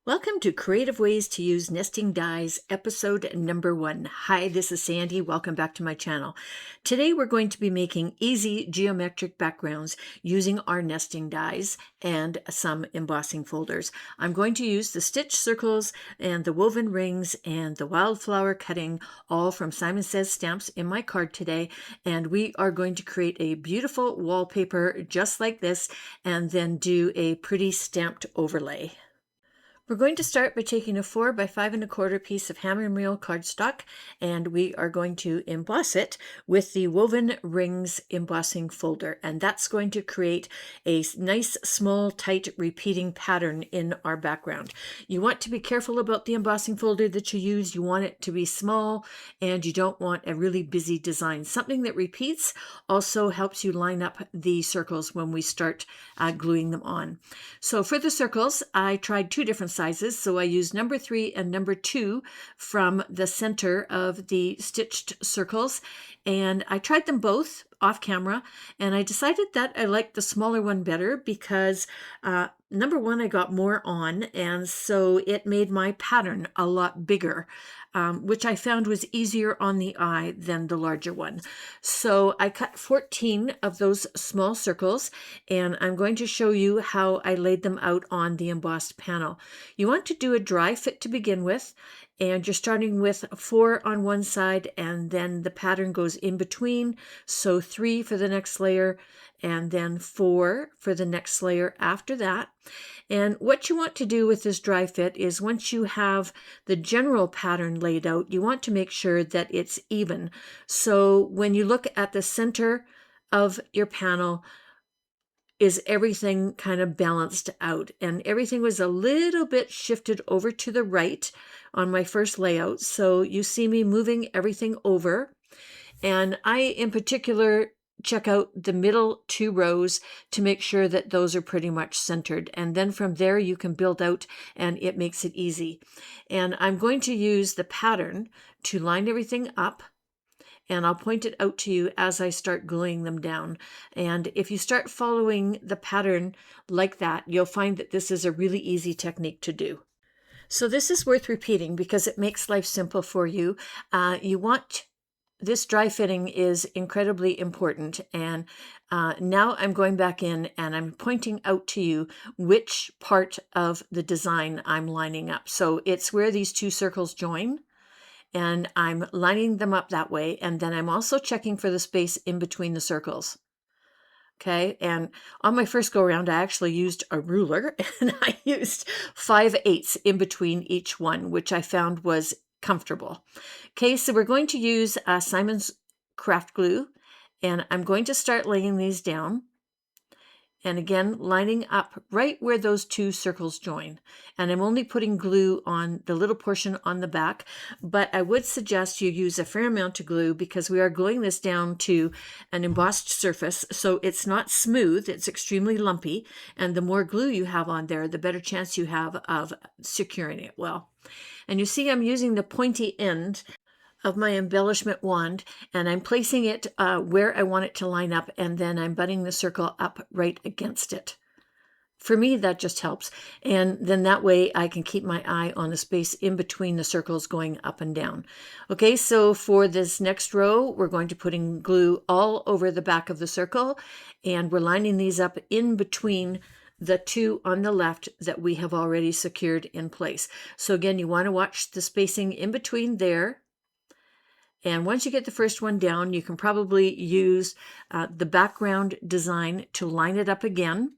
Welcome to Creative Ways to Use Nesting Dies, episode number 1. Hi, this is Sandy. Welcome back to my channel. Today we're going to be making easy geometric backgrounds using our nesting dies and some embossing folders. I'm going to use the stitch circles and the woven rings and the wildflower cutting, all from Simon Says Stamps, in my card today. And we are going to create a beautiful wallpaper just like this and then do a pretty stamped overlay. We're going to start by taking a 4 by 5 1/4 piece of hammer and wheel cardstock, and we are going to emboss it with the Woven Rings embossing folder, and that's going to create a nice, small, tight, repeating pattern in our background. You want to be careful about the embossing folder that you use. You want it to be small, and you don't want a really busy design. Something that repeats also helps you line up the circles when we start gluing them on. So for the circles, I tried 2 different sizes. So I used number 3 and number 2 from the center of the stitched circles. And I tried them both off camera, and I decided that I liked the smaller one better because number 1, I got more on, and so it made my pattern a lot bigger, which I found was easier on the eye than the larger one. So I cut 14 of those small circles, and I'm going to show you how I laid them out on the embossed panel. You want to do a dry fit to begin with, and you're starting with 4 on one side, and then the pattern goes in between. So 3 for the next layer, and then 4 for the next layer after that. And what you want to do with this dry fit is once you have the general pattern laid out, you want to make sure that it's even. So when you look at the center of your panel, is everything kind of balanced out, and everything was a little bit shifted over to the right on my first layout. So you see me moving everything over, and I in particular check out the middle 2 rows to make sure that those are pretty much centered, and then from there you can build out and it makes it easy. And I'm going to use the pattern to line everything up, and I'll point it out to you as I start gluing them down. And if you start following the pattern like that, you'll find that this is a really easy technique to do. So this is worth repeating because it makes life simple for you. This dry fitting is incredibly important, and now I'm going back in and I'm pointing out to you which part of the design I'm lining up. So it's where these 2 circles join, and I'm lining them up that way, and then I'm also checking for the space in between the circles. Okay, and on my first go around, I actually used a ruler, and I used 5/8 in between each one, which I found was comfortable. Okay, so we're going to use Simon's craft glue, and I'm going to start laying these down. And again, lining up right where those 2 circles join. And I'm only putting glue on the little portion on the back, but I would suggest you use a fair amount of glue because we are gluing this down to an embossed surface. So it's not smooth, it's extremely lumpy. And the more glue you have on there, the better chance you have of securing it well. And you see I'm using the pointy end of my embellishment wand, and I'm placing it where I want it to line up, and then I'm butting the circle up right against it. For me, that just helps, and then that way I can keep my eye on the space in between the circles going up and down. Okay, so for this next row, we're going to putting glue all over the back of the circle, and we're lining these up in between the 2 on the left that we have already secured in place. So again, you want to watch the spacing in between there. And once you get the first one down, you can probably use the background design to line it up again.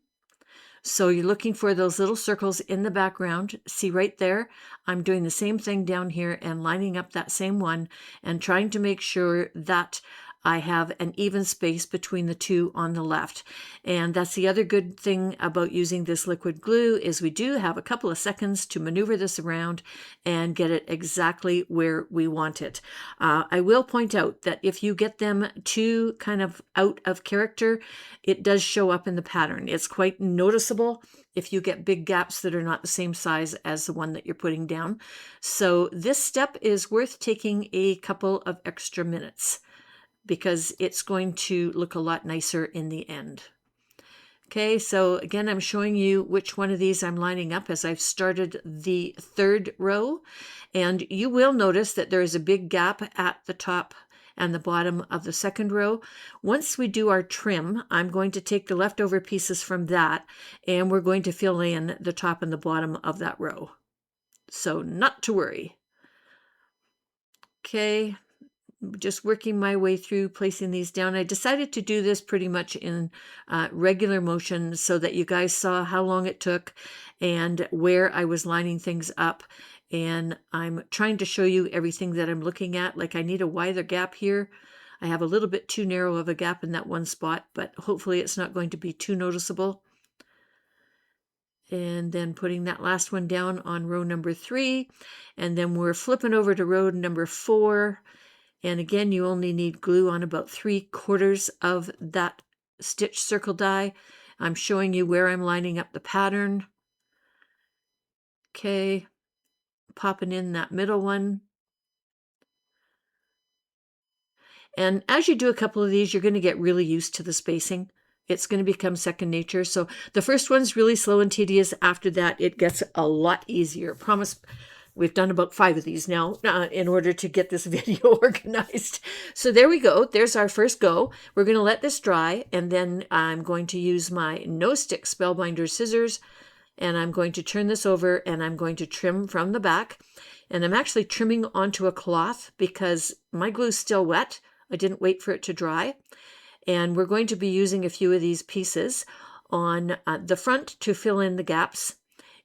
So you're looking for those little circles in the background. See right there, I'm doing the same thing down here and lining up that same one and trying to make sure that I have an even space between the 2 on the left. And that's the other good thing about using this liquid glue is we do have a couple of seconds to maneuver this around and get it exactly where we want it. I will point out that if you get them too kind of out of character, it does show up in the pattern. It's quite noticeable if you get big gaps that are not the same size as the one that you're putting down. So this step is worth taking a couple of extra minutes, because it's going to look a lot nicer in the end. Okay, so again, I'm showing you which one of these I'm lining up as I've started the third row. And you will notice that there is a big gap at the top and the bottom of the second row. Once we do our trim, I'm going to take the leftover pieces from that and we're going to fill in the top and the bottom of that row. So not to worry. Okay, just working my way through placing these down. I decided to do this pretty much in regular motion so that you guys saw how long it took and where I was lining things up. And I'm trying to show you everything that I'm looking at. Like I need a wider gap here. I have a little bit too narrow of a gap in that one spot, but hopefully it's not going to be too noticeable. And then putting that last one down on row number 3. And then we're flipping over to row number 4. And again, you only need glue on about 3/4 of that stitch circle die. I'm showing you where I'm lining up the pattern. Okay, popping in that middle one. And as you do a couple of these, you're going to get really used to the spacing. It's going to become second nature. So the first one's really slow and tedious. After that, it gets a lot easier. Promise. We've done about 5 of these now in order to get this video organized. So there we go. There's our first go. We're going to let this dry, and then I'm going to use my no stick spellbinder scissors, and I'm going to turn this over, and I'm going to trim from the back. And I'm actually trimming onto a cloth because my glue's still wet. I didn't wait for it to dry. And we're going to be using a few of these pieces on the front to fill in the gaps.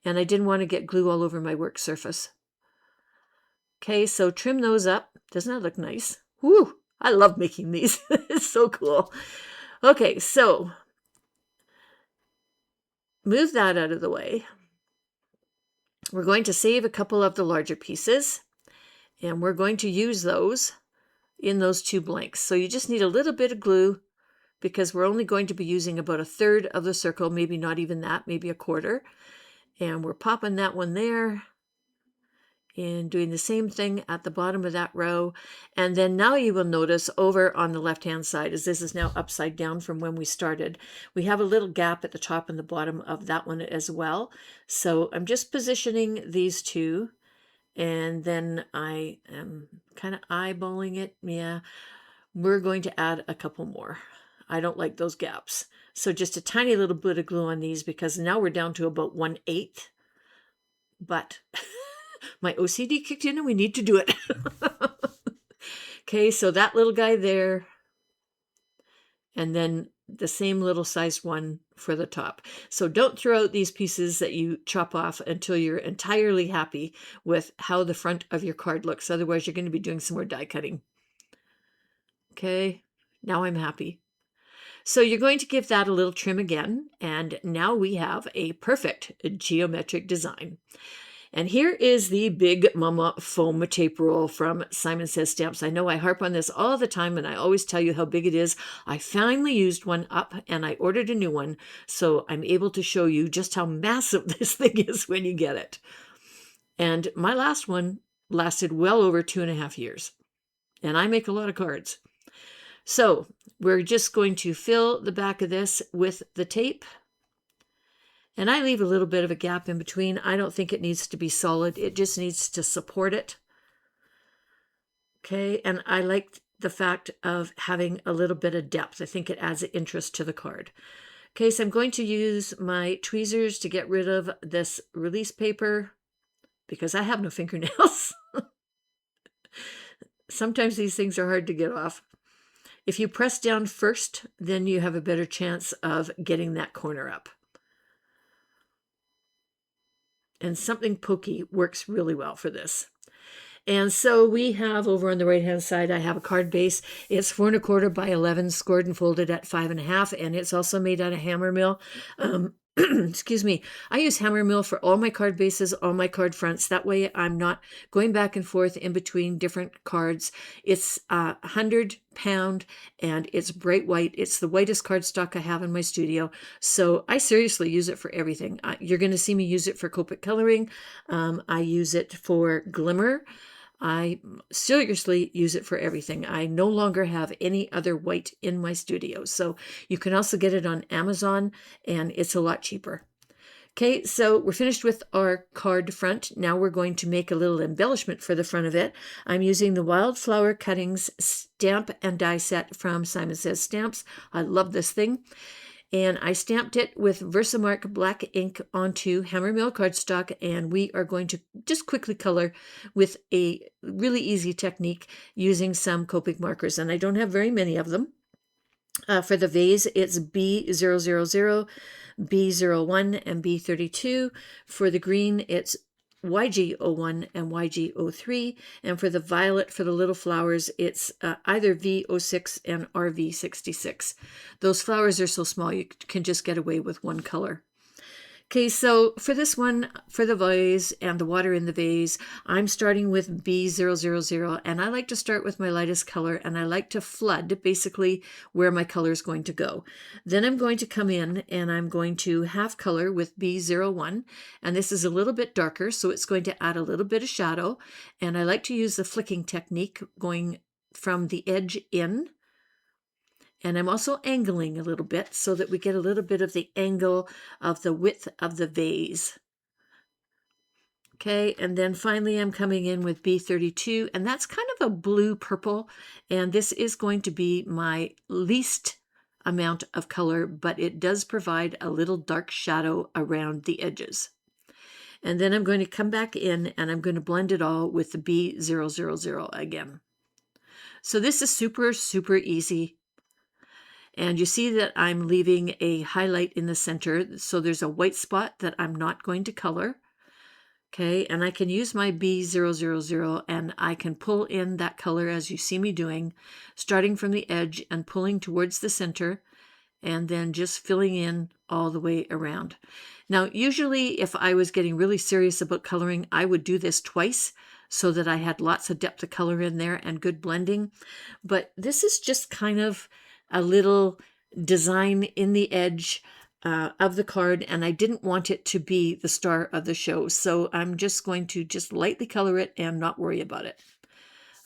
And I didn't want to get glue all over my work surface. Okay, so trim those up. Doesn't that look nice? Woo! I love making these. It's so cool. Okay, so move that out of the way. We're going to save a couple of the larger pieces, and we're going to use those in those 2 blanks. So you just need a little bit of glue because we're only going to be using about 1/3 of the circle, maybe not even that, maybe 1/4. And we're popping that one there and doing the same thing at the bottom of that row. And then now you will notice over on the left-hand side, as this is now upside down from when we started, we have a little gap at the top and the bottom of that one as well. So I'm just positioning these 2, and then I am kind of eyeballing it. Yeah, we're going to add a couple more. I don't like those gaps. So just a tiny little bit of glue on these because now we're down to about 1/8. But my OCD kicked in and we need to do it. Okay, so that little guy there, and then the same little sized one for the top. So don't throw out these pieces that you chop off until you're entirely happy with how the front of your card looks. Otherwise, you're going to be doing some more die cutting. Okay, now I'm happy. So you're going to give that a little trim again, and now we have a perfect geometric design. And here is the Big Mama foam tape roll from Simon Says Stamps. I know I harp on this all the time, and I always tell you how big it is. I finally used one up, and I ordered a new one, so I'm able to show you just how massive this thing is when you get it. And my last one lasted well over 2.5 years, and I make a lot of cards. So we're just going to fill the back of this with the tape. And I leave a little bit of a gap in between. I don't think it needs to be solid. It just needs to support it. Okay, and I like the fact of having a little bit of depth. I think it adds interest to the card. Okay, so I'm going to use my tweezers to get rid of this release paper because I have no fingernails. Sometimes these things are hard to get off. If you press down first, then you have a better chance of getting that corner up. And something pokey works really well for this. And so we have over on the right-hand side, I have a card base. It's 4 1/4 by 11, scored and folded at 5 1/2, and it's also made out of hammer mill. Excuse me. I use hammer mill for all my card bases, all my card fronts. That way I'm not going back and forth in between different cards. It's 100 pound and it's bright white. It's the whitest cardstock I have in my studio. So I seriously use it for everything. You're going to see me use it for Copic coloring. I use it for glimmer. I seriously use it for everything. I no longer have any other white in my studio. So you can also get it on Amazon, and it's a lot cheaper. Okay, so we're finished with our card front. Now we're going to make a little embellishment for the front of it. I'm using the Wildflower Cuttings stamp and die set from Simon Says Stamps. I love this thing. And I stamped it with Versamark black ink onto Hammermill cardstock, and we are going to just quickly color with a really easy technique using some Copic markers, and I don't have very many of them. For the vase, it's B000, B01, and B32. For the green, it's YG01 and YG03. And for the violet, for the little flowers, it's either V06 and RV66. Those flowers are so small, you can just get away with one color. Okay, so for this one, for the vase and the water in the vase, I'm starting with B000, and I like to start with my lightest color, and I like to flood basically where my color is going to go. Then I'm going to come in and I'm going to half color with B01, and this is a little bit darker, so it's going to add a little bit of shadow, and I like to use the flicking technique going from the edge in. And I'm also angling a little bit so that we get a little bit of the angle of the width of the vase. Okay, and then finally I'm coming in with B32, and that's kind of a blue purple, and this is going to be my least amount of color, but it does provide a little dark shadow around the edges. And then I'm going to come back in and I'm going to blend it all with the B000 again. So this is super, super easy. And you see that I'm leaving a highlight in the center, so there's a white spot that I'm not going to color. Okay, and I can use my B000 and I can pull in that color as you see me doing, starting from the edge and pulling towards the center, and then just filling in all the way around. Now, usually if I was getting really serious about coloring, I would do this twice so that I had lots of depth of color in there and good blending. But this is just kind of a little design in the edge of the card, and I didn't want it to be the star of the show, so I'm just going to just lightly color it and not worry about it.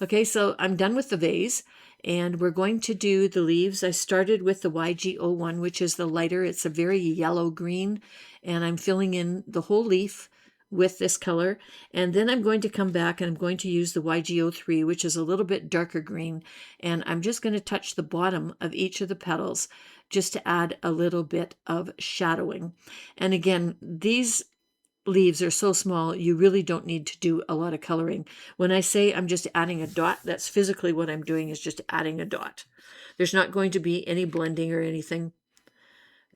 Okay, so I'm done with the vase, and we're going to do the leaves. I started with the YG01, which is the lighter. It's a very yellow green, and I'm filling in the whole leaf with this color, and then I'm going to come back and I'm going to use the YG03, which is a little bit darker green, and I'm just going to touch the bottom of each of the petals just to add a little bit of shadowing. And again, these leaves are so small, you really don't need to do a lot of coloring. When I say I'm just adding a dot, that's physically what I'm doing, is just adding a dot. There's not going to be any blending or anything.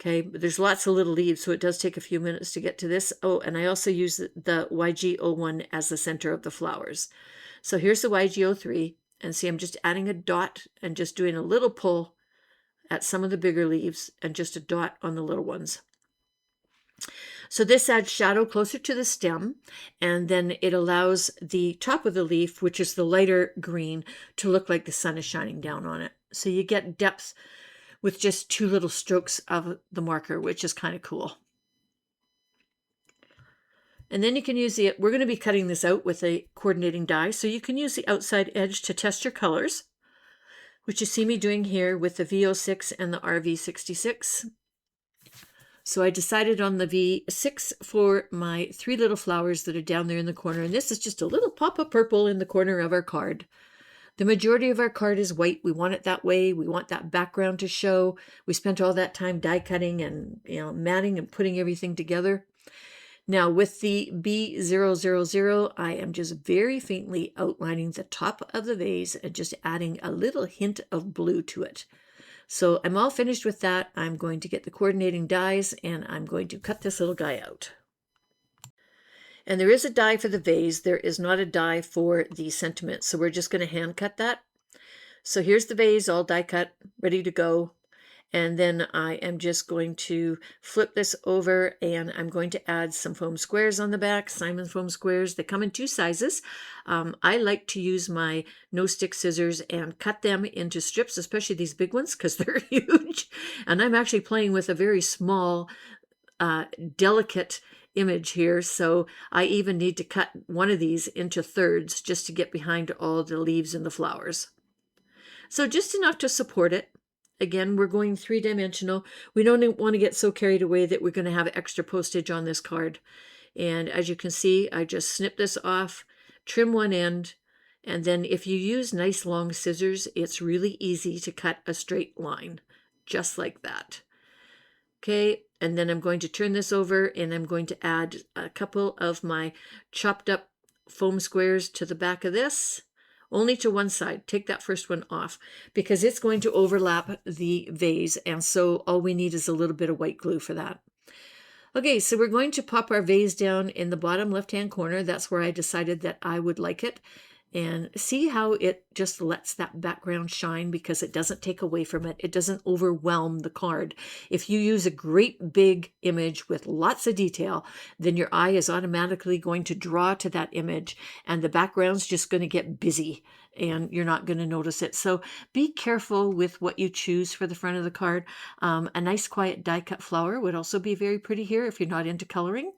Okay, but there's lots of little leaves, so it does take a few minutes to get to this. Oh, and I also use the YG01 as the center of the flowers. So here's the YG03, and see I'm just adding a dot and just doing a little pull at some of the bigger leaves and just a dot on the little ones. So this adds shadow closer to the stem, and then it allows the top of the leaf, which is the lighter green, to look like the sun is shining down on it. So you get depth with just two little strokes of the marker, which is kind of cool. And then you can use we're going to be cutting this out with a coordinating die, so you can use the outside edge to test your colors, which you see me doing here with the V06 and the RV66. So I decided on the V6 for my three little flowers that are down there in the corner, and this is just a little pop of purple in the corner of our card. The majority of our card is white. We want it that way. We want that background to show. We spent all that time die cutting and matting and putting everything together. Now with the B000, I am just very faintly outlining the top of the vase and just adding a little hint of blue to it. So I'm all finished with that. I'm going to get the coordinating dies and I'm going to cut this little guy out. And there is a die for the vase. There is not a die for the sentiment. So we're just going to hand cut that. So here's the vase all die cut, ready to go. And then I am just going to flip this over and I'm going to add some foam squares on the back, Simon foam squares. They come in two sizes. I like to use my no stick scissors and cut them into strips, especially these big ones because they're huge. And I'm actually playing with a very small, delicate image here, so I even need to cut one of these into thirds just to get behind all the leaves and the flowers. So just enough to support it. Again, we're going three-dimensional. We don't want to get so carried away that we're going to have extra postage on this card. And as you can see, I just snip this off, trim one end, and then if you use nice long scissors, it's really easy to cut a straight line, just like that. Okay, and then I'm going to turn this over and I'm going to add a couple of my chopped up foam squares to the back of this, only to one side. Take that first one off because it's going to overlap the vase, and so all we need is a little bit of white glue for that. Okay, so we're going to pop our vase down in the bottom left-hand corner. That's where I decided that I would like it. And see how it just lets that background shine because it doesn't take away from it. It doesn't overwhelm the card. If you use a great big image with lots of detail, then your eye is automatically going to draw to that image and the background's just going to get busy and you're not going to notice it. So be careful with what you choose for the front of the card. A nice quiet die cut flower would also be very pretty here if you're not into coloring.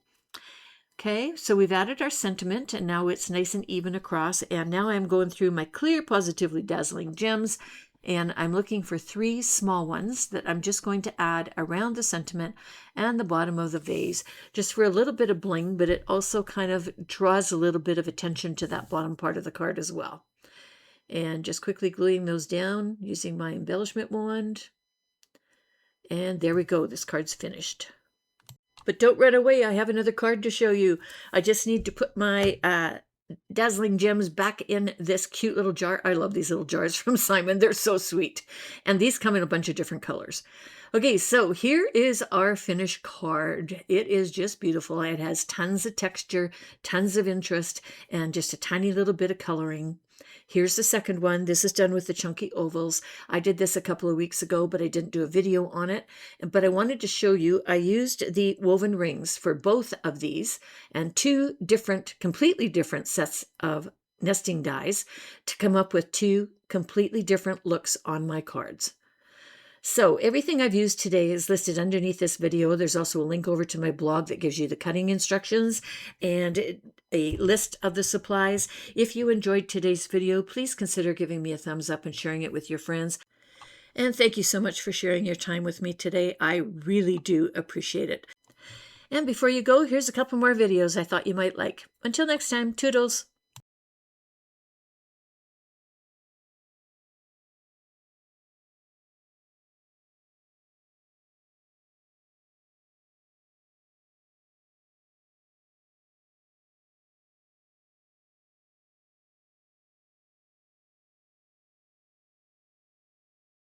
Okay, so we've added our sentiment and now it's nice and even across. And now I'm going through my clear, positively dazzling gems and I'm looking for 3 small ones that I'm just going to add around the sentiment and the bottom of the vase, just for a little bit of bling, but it also kind of draws a little bit of attention to that bottom part of the card as well. And just quickly gluing those down using my embellishment wand. And there we go, this card's finished. But don't run away, I have another card to show you. I just need to put my dazzling gems back in this cute little jar. I love these little jars from Simon. They're so sweet. And these come in a bunch of different colors. Okay, so here is our finished card. It is just beautiful. It has tons of texture, tons of interest, and just a tiny little bit of coloring. Here's the second one. This is done with the chunky ovals. I did this a couple of weeks ago, but I didn't do a video on it. But I wanted to show you, I used the woven rings for both of these and 2 different, completely different sets of nesting dies to come up with 2 completely different looks on my cards. So everything I've used today is listed underneath this video. There's also a link over to my blog that gives you the cutting instructions and a list of the supplies. If you enjoyed today's video, please consider giving me a thumbs up and sharing it with your friends. And thank you so much for sharing your time with me today. I really do appreciate it. And before you go, here's a couple more videos I thought you might like. Until next time, toodles.